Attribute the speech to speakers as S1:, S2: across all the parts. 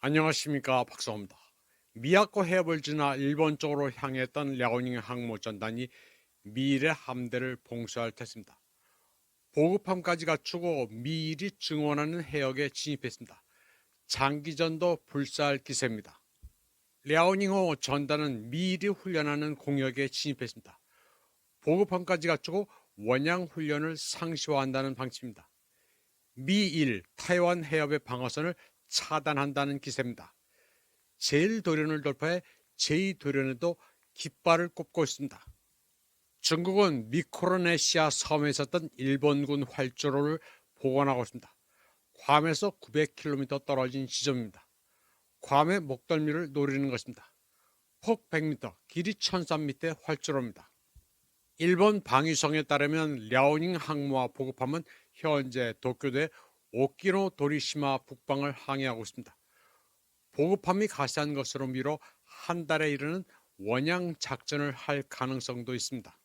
S1: 안녕하십니까, 박사입니다. 미야코 해협을 지나 일본 쪽으로 향했던 랴오닝 항모 전단이 미일의 함대를 봉쇄할 tes입니다. 보급함까지 갖추고 미일이 증원하는 해역에 진입했습니다. 장기전도 불사할 기세입니다. 랴오닝호 전단은 미일이 훈련하는 공역에 진입했습니다. 보급함까지 갖추고 원양 훈련을 상시화한다는 방침입니다. 미일 타이완 해협의 방어선을 차단한다는 기세입니다. 제1도련을 돌파해 제2도련에도 깃발을 꼽고 있습니다. 중국은 미크로네시아 섬에 있었던 일본군 활주로를 복원하고 있습니다. 괌에서 900km 떨어진 지점입니다. 괌의 목덜미를 노리는 것입니다. 폭 100m, 길이 1300m의 활주로입니다. 일본 방위성에 따르면 랴오닝 항모와 보급함은 현재 도쿄대 오키노 도리시마 북방을 항해하고 있습니다. 보급함이 가세한 것으로 미뤄 한 달에 이르는 원양 작전을 할 가능성도 있습니다.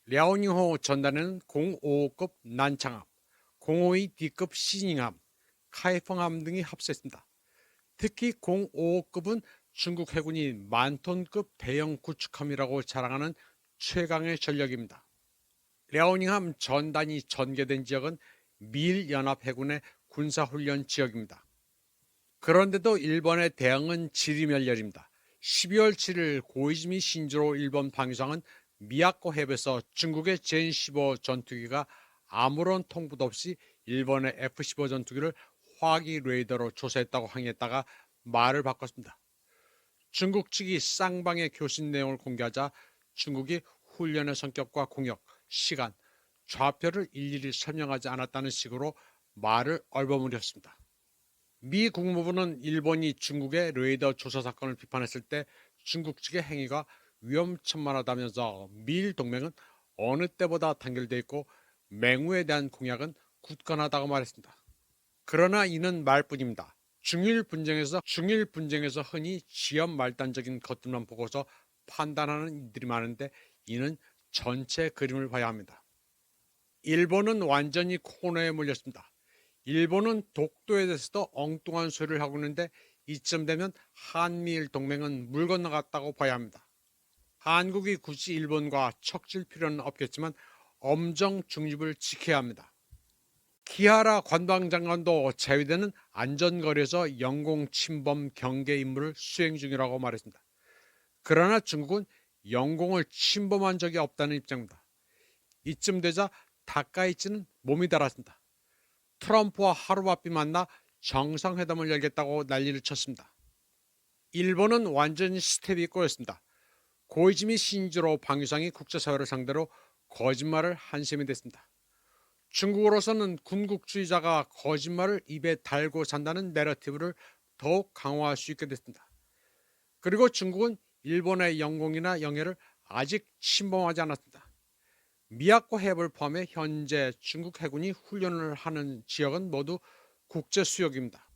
S1: 랴오닝호 전단에는 055급 난창함, 052D급 시닝함, 카이펑함 등이 합세했습니다. 특히 055급은 중국 해군이 만톤급 대형 구축함이라고 자랑하는 최강의 전력입니다. 랴오닝함 전단이 전개된 지역은 미일연합해군의 군사훈련 지역입니다. 그런데도 일본의 대응은 지리멸렬입니다. 12월 7일 고이즈미 신조로 일본 방위상은 미야코 해협에서 중국의 젠15 전투기가 아무런 통보도 없이 일본의 F-15 전투기를 화기 레이더로 조사했다고 항의했다가 말을 바꿨습니다. 중국 측이 쌍방의 교신 내용을 공개하자 중국이 훈련의 성격과 공역, 시간, 좌표를 일일이 설명하지 않았다는 식으로 말을 얼버무렸습니다. 미 국무부는 일본이 중국의 레이더 조사 사건을 비판했을 때 중국 측의 행위가 위험천만하다면서 미일 동맹은 어느 때보다 단결되어 있고 맹우에 대한 공약은 굳건하다고 말했습니다. 그러나 이는 말뿐입니다. 중일 분쟁에서 흔히 지연 말단적인 것들만 보고서 판단하는 이들이 많은데 이는 전체 그림을 봐야 합니다. 일본은 완전히 코너에 몰렸습니다. 일본은 독도에 대해서도 엉뚱한 소리를 하고 있는데 이쯤 되면 한미일 동맹은 물 건너갔다고 봐야 합니다. 한국이 굳이 일본과 척질 필요는 없겠지만 엄정 중립을 지켜야 합니다. 키하라 관방장관도 제외되는 안전거리에서 영공 침범 경계 임무를 수행 중이라고 말했습니다. 그러나 중국은 영공을 침범한 적이 없다는 입장입니다. 이쯤 되자 다카이치는 몸이 달았습니다. 트럼프와 하루바삐 만나 정상회담을 열겠다고 난리를 쳤습니다. 일본은 완전히 스텝이 꼬였습니다. 고이즈미 신지로 방위상이 국제사회를 상대로 거짓말을 한셈이 됐습니다. 중국으로서는 군국주의자가 거짓말을 입에 달고 산다는 내러티브를 더욱 강화할 수 있게 됐습니다. 그리고 중국은 일본의 영공이나 영해를 아직 침범하지 않았습니다. 미야코 해협을 포함해 현재 중국 해군이 훈련을 하는 지역은 모두 국제수역입니다.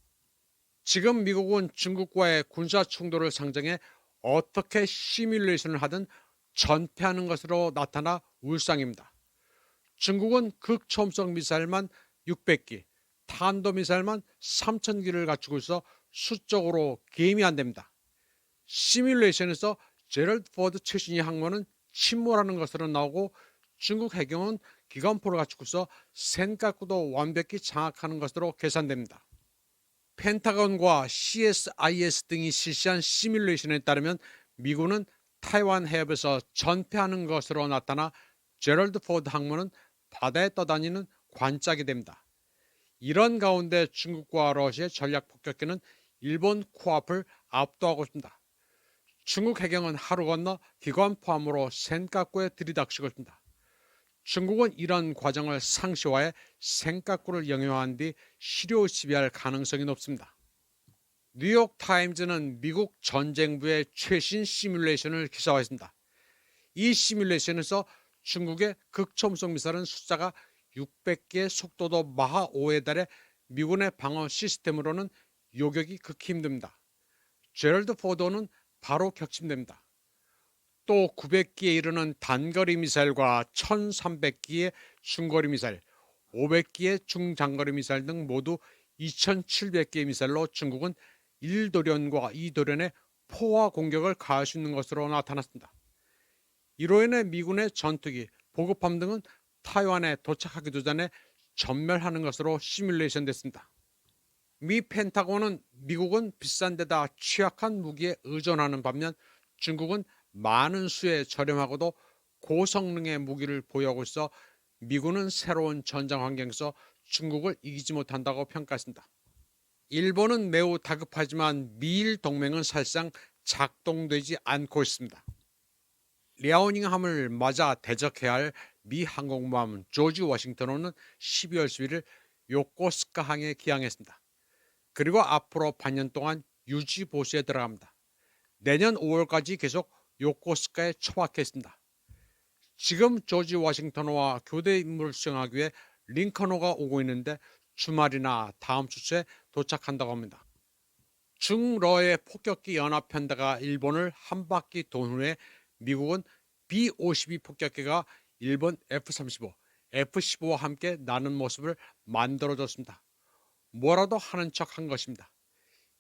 S1: 지금 미국은 중국과의 군사 충돌을 상정해 어떻게 시뮬레이션을 하든 전패하는 것으로 나타나 울상입니다. 중국은 극초음속 미사일만 600기, 탄도미사일만 3000기를 갖추고 있어 수적으로 게임이 안 됩니다. 시뮬레이션에서 제럴드 포드 최신의 항모는 침몰하는 것으로 나오고 중국 해경은 기관포를 갖추고서 센카쿠도 완벽히 장악하는 것으로 계산됩니다. 펜타곤과 CSIS 등이 실시한 시뮬레이션에 따르면 미군은 타이완 해협에서 전패하는 것으로 나타나 제럴드 포드 항모는 바다에 떠다니는 관짝이 됩니다. 이런 가운데 중국과 러시아의 전략 폭격기는 일본 코앞을 압도하고 있습니다. 중국 해경은 하루 건너 기관포함으로 센카쿠에 들이닥치고 있습니다. 중국은 이런 과정을 상시화해 센카쿠를 영유한 뒤 시료 시비할 가능성이 높습니다. 뉴욕타임즈는 미국 전쟁부의 최신 시뮬레이션을 기사화했습니다. 이 시뮬레이션에서 중국의 극초음속 미사일은 숫자가 600개의 속도도 마하 5에 달해 미군의 방어 시스템으로는 요격이 극히 힘듭니다. 제럴드 포드는 바로 격침됩니다. 또 900기에 이르는 단거리 미사일과 1300기의 중거리 미사일, 500기의 중장거리 미사일 등 모두 2700개의 미사일로 중국은 1도련과 2도련의 포화 공격을 가할 수 있는 것으로 나타났습니다. 이로 인해 미군의 전투기, 보급함 등은 타이완에 도착하기도 전에 전멸하는 것으로 시뮬레이션 됐습니다. 미 펜타곤은 미국은 비싼 데다 취약한 무기에 의존하는 반면 중국은 많은 수의 저렴하고도 고성능의 무기를 보유하고 있어 미군은 새로운 전장 환경에서 중국을 이기지 못한다고 평가했습니다. 일본은 매우 다급하지만 미일 동맹은 사실상 작동되지 않고 있습니다. 리아오닝함을 맞아 대적해야 할 미 항공모함 조지 워싱턴호는 12월 11일 요코스카항에 기항했습니다. 그리고 앞으로 반년 동안 유지 보수에 들어갑니다. 내년 5월까지 계속 요코스카에 처박혀 있습니다. 지금 조지 워싱턴호와 교대 임무를 수행하기 위해 링컨호가 오고 있는데 주말이나 다음 주 초에 도착한다고 합니다. 중러의 폭격기 연합편대가 일본을 한 바퀴 돈 후에 미국은 B-52 폭격기가 일본 F-35, F-15와 함께 나는 모습을 만들어줬습니다. 뭐라도 하는 척 한 것입니다.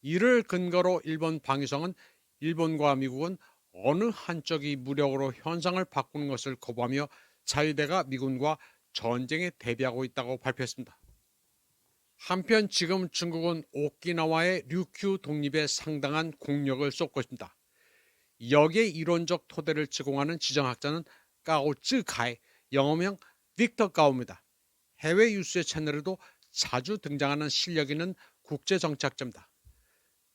S1: 이를 근거로 일본 방위성은 일본과 미국은 어느 한쪽이 무력으로 현상을 바꾸는 것을 거부하며 자위대가 미군과 전쟁에 대비하고 있다고 발표했습니다. 한편 지금 중국은 오키나와의 류큐 독립에 상당한 공력을 쏟고 있습니다. 여기에 이론적 토대를 제공하는 지정학자는 까오쯔 가이, 영어명 빅터 까오입니다. 해외 뉴스의 채널에도 자주 등장하는 실력 있는 국제정치학자입니다.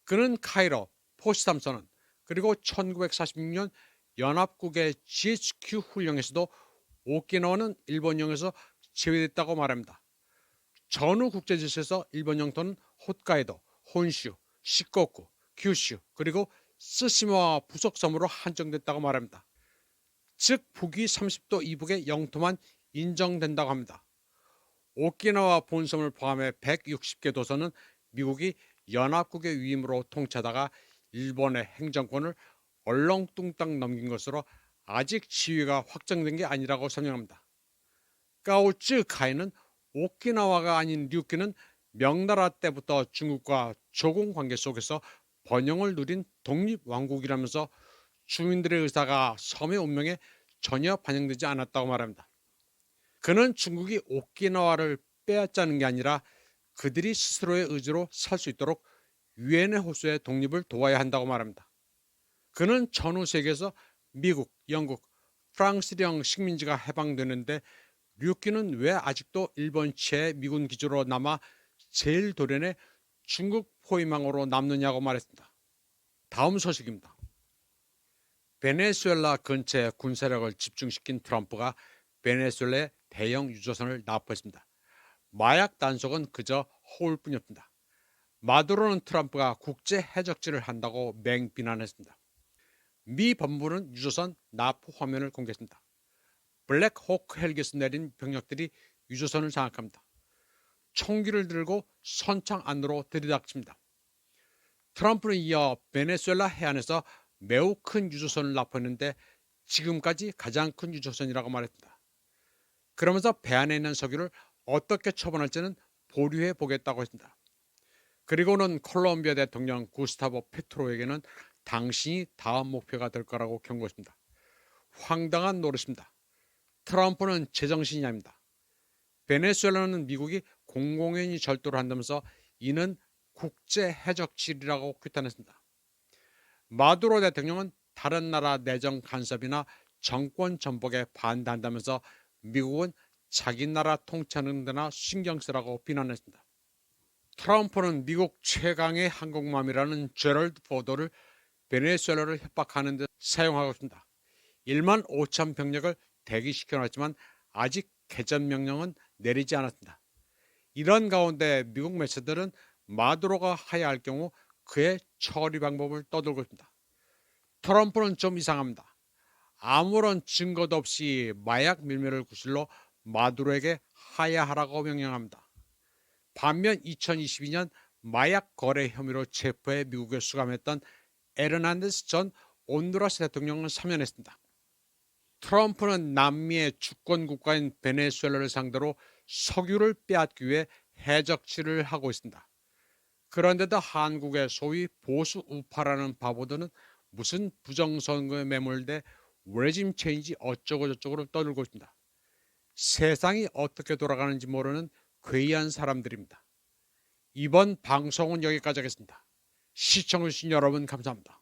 S1: 그는 카이로, 포츠담선언, 그리고 1946년 연합국의 GHQ 훈령에서도 오키나와는 일본령에서 제외됐다고 말합니다. 전후 국제질서에서 일본 영토는 홋카이도, 혼슈, 시코쿠, 규슈, 그리고 스시마와 부속섬으로 한정됐다고 말합니다. 즉 북위 30도 이북의 영토만 인정된다고 합니다. 오키나와 본섬을 포함해 160개 도서는 미국이 연합국의 위임으로 통치하다가 일본의 행정권을 얼렁뚱땅 넘긴 것으로 아직 지위가 확정된 게 아니라고 설명합니다. 까오쯔 카이는 오키나와가 아닌 류큐는 명나라 때부터 중국과 조공 관계 속에서 번영을 누린 독립왕국이라면서 주민들의 의사가 섬의 운명에 전혀 반영되지 않았다고 말합니다. 그는 중국이 오키나와를 빼앗자는 게 아니라 그들이 스스로의 의지로 살 수 있도록 유엔의 호수의 독립을 도와야 한다고 말합니다. 그는 전후 세계에서 미국, 영국, 프랑스령 식민지가 해방되는데 류큐는 왜 아직도 일본 치하의 미군 기지로 남아 제일 도련의 중국 포위망으로 남느냐고 말했습니다. 다음 소식입니다. 베네수엘라 근처에 군사력을 집중시킨 트럼프가 베네수엘라에 대형 유조선을 납포했습니다. 마약 단속은 그저 허울뿐이었습니다. 마두로는 트럼프가 국제 해적질을 한다고 맹비난했습니다. 미 법무부는 유조선 납포 화면을 공개했습니다. 블랙호크 헬기에서 내린 병력들이 유조선을 장악합니다. 총기를 들고 선창 안으로 들이닥칩니다. 트럼프는 이어 베네수엘라 해안에서 매우 큰 유조선을 납포했는데 지금까지 가장 큰 유조선이라고 말했습니다. 그러면서 배 안에 있는 석유를 어떻게 처분할지는 보류해 보겠다고 했습니다. 그리고는 콜롬비아 대통령 구스타보 페트로에게는 당신이 다음 목표가 될 거라고 경고했습니다. 황당한 노릇입니다. 트럼프는 제정신이 아닙니다. 베네수엘라는 미국이 공공연히 절도를 한다면서 이는 국제 해적질이라고 규탄했습니다. 마두로 대통령은 다른 나라 내정 간섭이나 정권 전복에 반대한다면서 미국은 자기 나라 통치하는 데나 신경 쓰라고 비난했습니다. 트럼프는 미국 최강의 항공모함이라는 제럴드 포더를 베네수엘라를 협박하는 데 사용하고 있습니다. 1만 5천 병력을 대기시켜놨지만 아직 개전 명령은 내리지 않았습니다. 이런 가운데 미국 매체들은 마두로가 하야할 경우 그의 처리 방법을 떠들고 있습니다. 트럼프는 좀 이상합니다. 아무런 증거도 없이 마약 밀매를 구실로 마두로에게 하야하라고 명령합니다. 반면 2022년 마약 거래 혐의로 체포해 미국에 수감했던 에르난데스 전 온두라스 대통령을 사면했습니다. 트럼프는 남미의 주권 국가인 베네수엘라를 상대로 석유를 빼앗기 위해 해적질을 하고 있습니다. 그런데도 한국의 소위 보수 우파라는 바보들은 무슨 부정선거에 매몰돼 레짐 체인지 어쩌고저쩌고를 떠들고 있습니다. 세상이 어떻게 돌아가는지 모르는 괴이한 사람들입니다. 이번 방송은 여기까지 하겠습니다. 시청해주신 여러분 감사합니다.